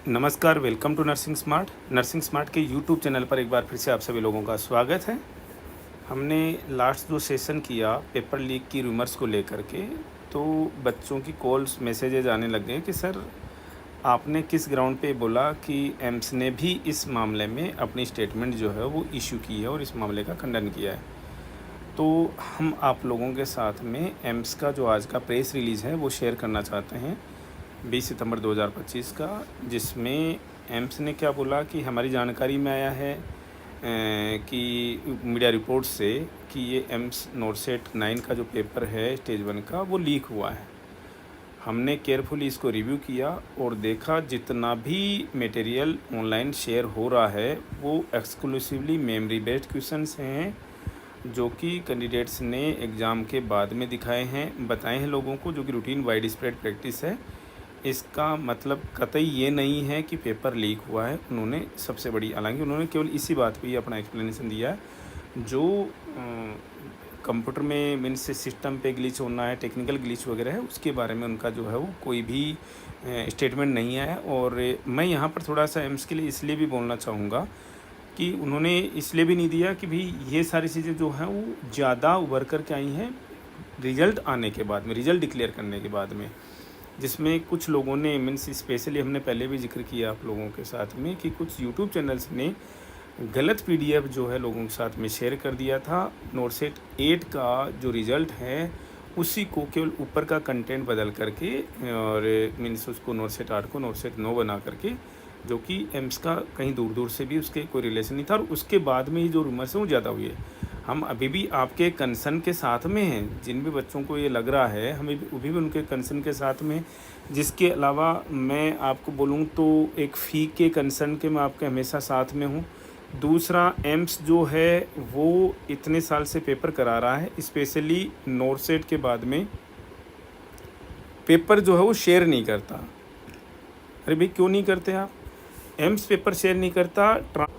नमस्कार, welcome to nursing smart के YouTube channel पर एक बार फिर से आप सभी लोगों का स्वागत है। हमने लास्ट जो सेशन किया पेपर लीक की रूमर्स को लेकर के, तो बच्चों की कॉल्स मैसेजेज आने लग गए कि सर आपने किस ग्राउंड पे बोला कि एम्स ने भी इस मामले में अपनी स्टेटमेंट जो है वो इशू की है और इस मामले का खंडन किया है। तो हम आप लोगों के साथ में एम्स का जो आज का प्रेस रिलीज़ है वो शेयर करना चाहते हैं 20 सितंबर 2025 का, जिसमें एम्स ने क्या बोला कि हमारी जानकारी में आया है कि मीडिया रिपोर्ट से कि ये एम्स नोरसेट 9 का जो पेपर है स्टेज 1 का वो लीक हुआ है। हमने केयरफुली इसको रिव्यू किया और देखा जितना भी मटेरियल ऑनलाइन शेयर हो रहा है वो एक्सक्लूसिवली मेमोरी बेस्ड क्वेश्चंस हैं जो कि कैंडिडेट्स ने एग्ज़ाम के बाद में दिखाए हैं, बताए हैं लोगों को, जो कि रूटीन वाइड स्प्रेड प्रैक्टिस है। इसका मतलब कतई ये नहीं है कि पेपर लीक हुआ है। उन्होंने सबसे बड़ी, हालांकि उन्होंने केवल इसी बात पे ही अपना एक्सप्लेनेशन दिया है। जो कंप्यूटर में मीन्स सिस्टम पे ग्लिच होना है, टेक्निकल ग्लिच वगैरह है, उसके बारे में उनका जो है वो कोई भी स्टेटमेंट नहीं आया। और मैं यहाँ पर थोड़ा सा एम्स के लिए इसलिए भी बोलना चाहूँगा कि उन्होंने इसलिए भी नहीं दिया कि भाई ये सारी चीज़ें जो हैं वो ज़्यादा उभर कर के आई हैं रिज़ल्ट आने के बाद में, रिज़ल्ट डिक्लेयर करने के बाद में, जिसमें कुछ लोगों ने मीन्स स्पेशली हमने पहले भी जिक्र किया आप लोगों के साथ में कि कुछ यूट्यूब चैनल्स ने गलत पीडीएफ जो है लोगों के साथ में शेयर कर दिया था। नोरसेट 8 का जो रिज़ल्ट है उसी को केवल ऊपर का कंटेंट बदल करके और मीन्स उसको नोरसेट 8 को नोरसेट 9 बना करके, जो कि एम्स का कहीं दूर दूर से भी उसके कोई रिलेशन नहीं था। और उसके बाद में ही जो रूमर्स हैं वो ज़्यादा हुई है। हम अभी भी आपके कंसर्न के साथ में हैं, जिन भी बच्चों को ये लग रहा है हमें अभी भी उनके कंसर्न के साथ में। जिसके अलावा मैं आपको बोलूँ तो एक फ़ी के कंसर्न के मैं आपके हमेशा साथ में हूँ। दूसरा, एम्स जो है वो इतने साल से पेपर करा रहा है, स्पेशली नोरसेट के बाद में पेपर जो है वो शेयर नहीं करता। अरे भाई क्यों नहीं करते आप? एम्स पेपर शेयर नहीं करता,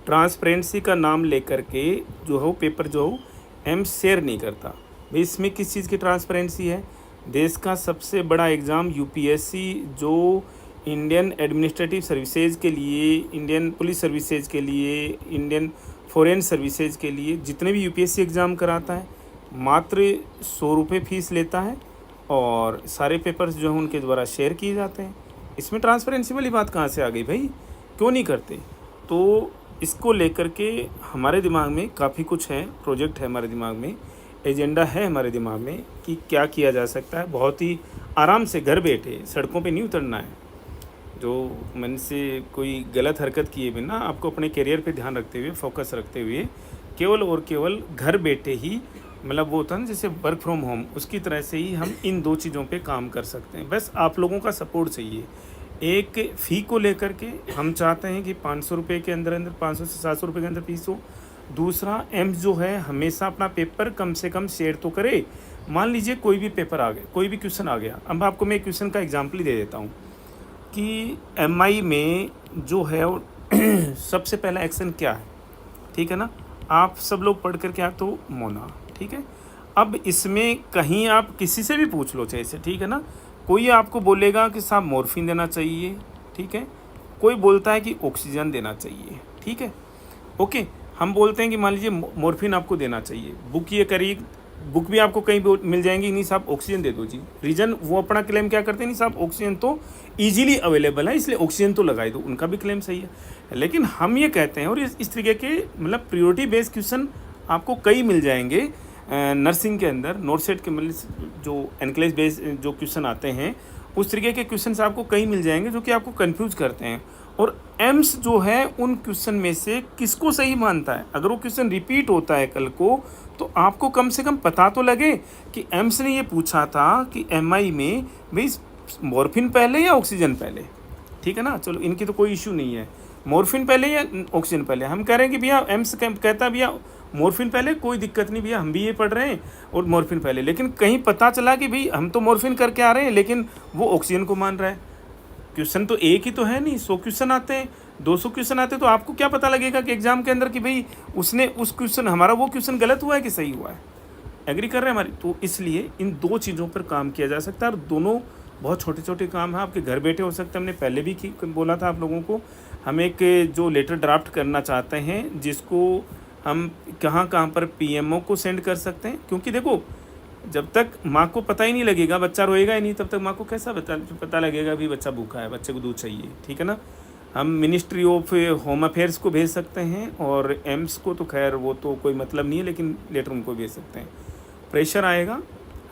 ट्रांसपेरेंसी का नाम लेकर के जो है वो पेपर जो है एम्स शेयर नहीं करता। भाई इसमें किस चीज़ की ट्रांसपेरेंसी है? देश का सबसे बड़ा एग्ज़ाम यूपीएससी जो इंडियन एडमिनिस्ट्रेटिव सर्विसेज के लिए, इंडियन पुलिस सर्विसेज के लिए, इंडियन फॉरेन सर्विसेज के लिए जितने भी यूपीएससी एग्ज़ाम कराता है मात्र 100 रुपये फ़ीस लेता है और सारे पेपर्स जो हैं उनके द्वारा शेयर किए जाते हैं। इसमें ट्रांसपेरेंसी वाली बात कहाँ से आ गई भाई? क्यों नहीं करते? तो इसको लेकर के हमारे दिमाग में काफ़ी कुछ है, प्रोजेक्ट है हमारे दिमाग में, एजेंडा है हमारे दिमाग में कि क्या किया जा सकता है। बहुत ही आराम से घर बैठे, सड़कों पे नहीं उतरना है। जो मन से कोई गलत हरकत किए बिना आपको अपने करियर पे ध्यान रखते हुए, फोकस रखते हुए, केवल और केवल घर बैठे ही, मतलब वो होता है ना जैसे वर्क फ्रॉम होम, उसकी तरह से ही हम इन 2 चीज़ों पे काम कर सकते हैं। बस आप लोगों का सपोर्ट चाहिए। एक फ़ी को लेकर के हम चाहते हैं कि 500 रुपये के अंदर 500 से 700 रुपये के अंदर फ़ीस हो। दूसरा, एम्स जो है हमेशा अपना पेपर कम से कम शेयर तो करे। मान लीजिए कोई भी पेपर आ गया, कोई भी क्वेश्चन आ गया। अब आपको मैं क्वेश्चन का एग्जाम्पल ही दे देता हूँ कि एमआई में जो है सबसे पहला एक्शन क्या है, ठीक है ना? आप सब लोग पढ़ करके आए तो मोना, ठीक है। अब इसमें कहीं आप किसी से भी पूछ लो जैसे, ठीक है ना, कोई आपको बोलेगा कि साहब मॉर्फिन देना चाहिए, ठीक है। कोई बोलता है कि ऑक्सीजन देना चाहिए, ठीक है, ओके। हम बोलते हैं कि मान लीजिए मॉर्फिन आपको देना चाहिए, बुक ये करिए, बुक भी आपको कहीं मिल जाएंगी, नहीं साहब ऑक्सीजन दे दो जी। रीज़न वो अपना क्लेम क्या करते हैं, नहीं साहब ऑक्सीजन तो ईजिली अवेलेबल है इसलिए ऑक्सीजन तो लगाई दो, उनका भी क्लेम सही है। लेकिन हम ये कहते हैं, और इस तरीके के मतलब प्रियोरिटी बेस्ड क्वेश्चन आपको कई मिल जाएंगे नर्सिंग के अंदर। नोरसेट के मतलब जो एनक्लेव बेस्ड जो क्वेश्चन आते हैं उस तरीके के क्वेश्चन आपको कई मिल जाएंगे जो कि आपको कंफ्यूज करते हैं। और एम्स जो है उन क्वेश्चन में से किसको सही मानता है? अगर वो क्वेश्चन रिपीट होता है कल को तो आपको कम से कम पता तो लगे कि एम्स ने ये पूछा था कि एमआई में भाई मॉर्फिन पहले या ऑक्सीजन पहले, ठीक है ना। चलो इनकी तो कोई इशू नहीं है, मॉर्फिन पहले या ऑक्सीजन पहले। हम कह रहे हैं कि भैया एम्स कहता है भैया मॉर्फिन पहले, कोई दिक्कत नहीं भैया, हम भी ये पढ़ रहे हैं और मॉर्फिन पहले। लेकिन कहीं पता चला कि भाई हम तो मॉर्फिन करके आ रहे हैं लेकिन वो ऑक्सीजन को मान रहा है। क्वेश्चन तो एक ही तो है नहीं, 100 क्वेश्चन आते हैं, 200 क्वेश्चन आते हैं, तो आपको क्या पता लगेगा कि एग्जाम के अंदर कि भाई उसने उस क्वेश्चन, हमारा वो क्वेश्चन गलत हुआ है कि सही हुआ है। एग्री कर रहे हैं हमारी? तो इसलिए इन 2 चीज़ों पर काम किया जा सकता है और दोनों बहुत छोटे छोटे काम हैं, आपके घर बैठे हो सकते हैं। हमने पहले भी बोला था आप लोगों को, हम एक जो लेटर ड्राफ्ट करना चाहते हैं जिसको हम कहाँ कहाँ पर पीएमओ को सेंड कर सकते हैं, क्योंकि देखो जब तक माँ को पता ही नहीं लगेगा, बच्चा रोएगा ही नहीं, तब तक माँ को कैसा पता लगेगा भी बच्चा भूखा है, बच्चे को दूध चाहिए, ठीक है ना। हम मिनिस्ट्री ऑफ होम अफेयर्स को भेज सकते हैं, और एम्स को तो खैर वो तो कोई मतलब नहीं है, लेकिन लेटर उनको भेज सकते हैं। प्रेशर आएगा,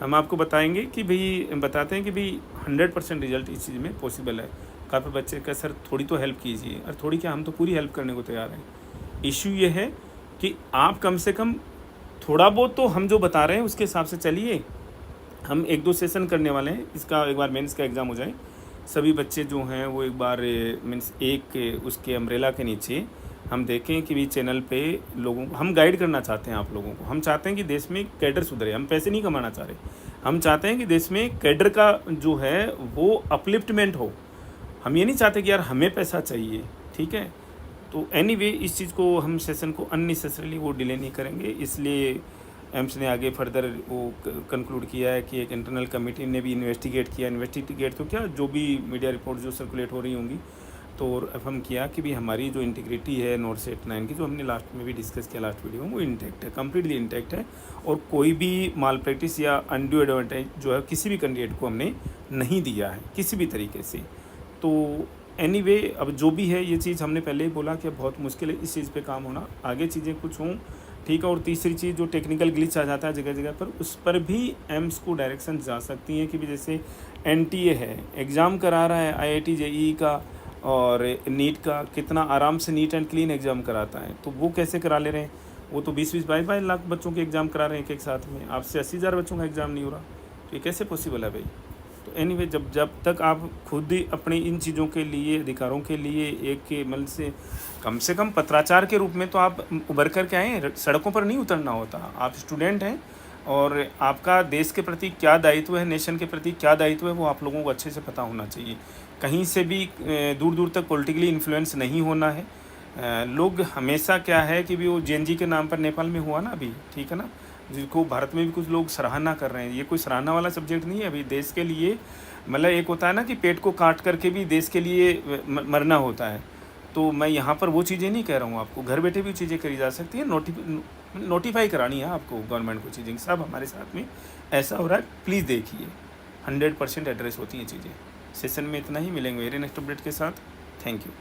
हम आपको बताएंगे कि भाई, बताते हैं कि भाई 100% रिजल्ट इस चीज़ में पॉसिबल है। काफ़ी बच्चे का सर थोड़ी तो हेल्प कीजिए, और थोड़ी क्या, हम तो पूरी हेल्प करने को तैयार हैं। इशू ये है कि आप कम से कम थोड़ा बहुत तो हम जो बता रहे हैं उसके हिसाब से चलिए। हम 1-2 सेशन करने वाले हैं, इसका एक बार मेंस का एग्ज़ाम हो जाए, सभी बच्चे जो हैं वो एक बार मीन्स एक उसके अम्ब्रेला के नीचे हम देखें कि भी चैनल पे लोगों को हम गाइड करना चाहते हैं आप लोगों को। हम चाहते हैं कि देश में कैडर सुधरे, हम पैसे नहीं कमाना चाह रहे, हम चाहते हैं कि देश में कैडर का जो है वो अपलिफ्टमेंट हो। हम ये नहीं चाहते कि यार हमें पैसा चाहिए, ठीक है। तो एनीवे इस चीज़ को हम सेशन को अननेसेसरीली वो डिले नहीं करेंगे, इसलिए एम्स ने आगे फर्दर वो कंक्लूड किया है कि एक इंटरनल कमेटी ने भी इन्वेस्टिगेट किया। इन्वेस्टिगेट तो क्या, जो भी मीडिया रिपोर्ट जो सर्कुलेट हो रही होंगी, तो हम किया कि भी हमारी जो इंटीग्रिटी है नॉर्थ सेट 9 की, जो हमने लास्ट में भी डिस्कस किया लास्ट वीडियो में, वो इंटैक्ट है, कम्प्लीटली इंटैक्ट है, और कोई भी माल प्रैक्टिस या अनड्यू एडवांटेज जो है किसी भी कैंडिडेट को हमने नहीं दिया है किसी भी तरीके से। तो एनीवे अब जो भी है ये चीज़ हमने पहले ही बोला कि अब बहुत मुश्किल है इस चीज़ पे काम होना, आगे चीज़ें कुछ हों, ठीक है। और तीसरी चीज़ जो टेक्निकल ग्लिच आ जाता है जगह जगह पर, उस पर भी एम्स को डायरेक्शन जा सकती हैं कि भी जैसे एनटीए है, एग्ज़ाम करा रहा है आईआईटी जेईई का और नीट का, कितना आराम से नीट एंड क्लीन एग्ज़ाम कराता है, तो वो कैसे करा ले रहे हैं, वो तो 20-20, 22-22 लाख बच्चों के एग्ज़ाम करा रहे हैं एक साथ में, आपसे 80,000 बच्चों का एग्ज़ाम नहीं हो रहा, तो ये कैसे पॉसिबल है भाई। तो एनीवे जब तक आप खुद ही अपनी इन चीज़ों के लिए, अधिकारों के लिए एक कम से कम पत्राचार के रूप में तो आप उभर कर के आएँ, सड़कों पर नहीं उतरना होता। आप स्टूडेंट हैं और आपका देश के प्रति क्या दायित्व है, नेशन के प्रति क्या दायित्व है, वो आप लोगों को अच्छे से पता होना चाहिए। कहीं से भी दूर दूर तक पॉलिटिकली इन्फ्लुएंस नहीं होना है। लोग हमेशा क्या है कि भी वो जेएनजी के नाम पर नेपाल में हुआ ना अभी, ठीक है ना, जिसको भारत में भी कुछ लोग सराहना कर रहे हैं, ये कोई सराहना वाला सब्जेक्ट नहीं है अभी देश के लिए। मतलब एक होता है ना कि पेट को काट करके भी देश के लिए मरना होता है, तो मैं यहाँ पर वो चीज़ें नहीं कह रहा हूँ आपको, घर बैठे भी चीज़ें करी जा सकती है, नोटिफाई करानी है आपको गवर्नमेंट को चीज़ें, सब हमारे साथ में ऐसा हो रहा है, प्लीज़ देखिए 100% एड्रेस होती हैं चीज़ें। सेशन में इतना ही, मिलेंगे मेरे नेक्स्ट अपडेट के साथ। Thank you.